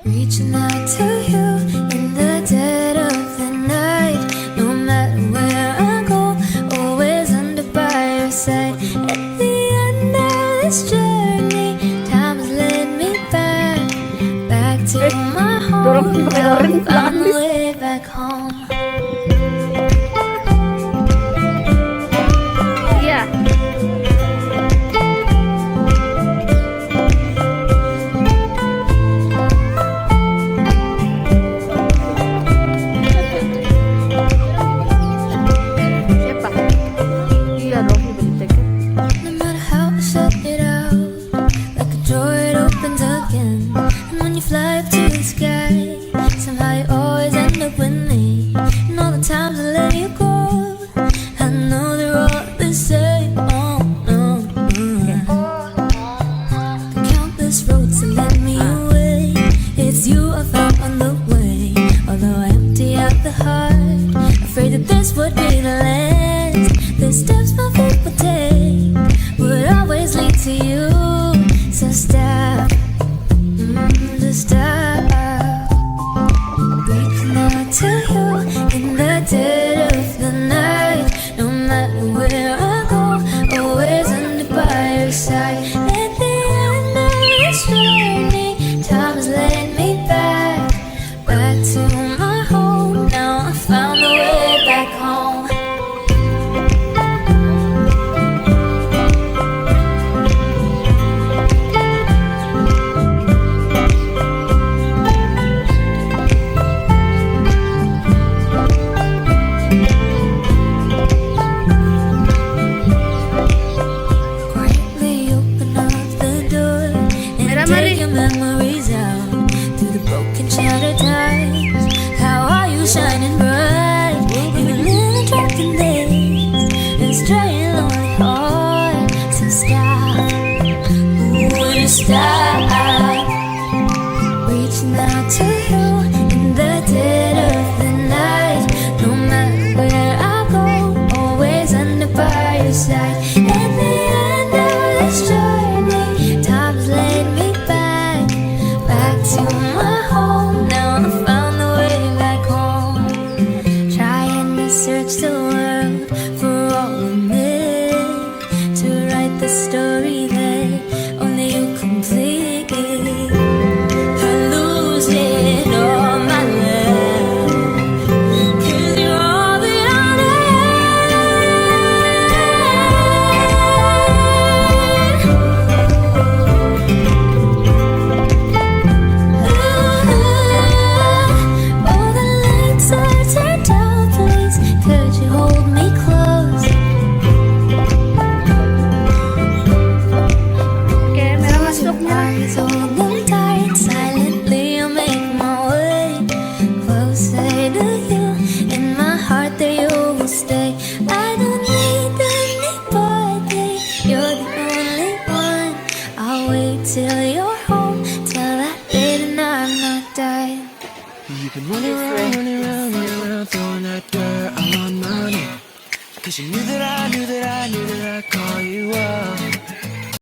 Reaching out to you in the dead of the night. No matter where I go, always under by your side. At the end of this journey, time has led me back to my home. Now I found the way back home. Yeah. Siapa? Iya, Rofi beli tiket. No matter how I shut it out, like a door it opens again. And when you fly up to the sky, somehow you always end up with me. And all the times I let you go, I know they're all the same. Oh no, the countless roads that led me away, it's you I found on the way. Although empty at the heart, afraid that this would be the last. The steps my feet would take would always lead to you. So stop, just stop. Reaching out to you in the dead of the night. No matter where I go, always under by your side. At the end of this journey, time has led me back to my home. Now I found the way back home. Quietly open up the door and take your memories out through the broken shattered times. How are you shining bright? Even in the drunken days, it's trying lonely heart. So stop, would you stop? Reaching out to you in the dead of the night. No matter where I go, always under by your side. At the end of this journey, time's laid me back to my home. Now I found the way back home. Trying to search the world for all of me, to write the story that only you complete. I'm losing all my love, 'cause you're all that I need. All the lights are turned down, please. Could you hold me close? Oke, merah masuk merah. Eyes hold them tight, silently I'll make my way closer to you. In my heart there you will stay. I don't need anybody, you're the only one. I'll wait till you're home, till that day and I'm not dying. You've been running around, throwing that dirt all on my name. 'Cause you knew that I'd call you up.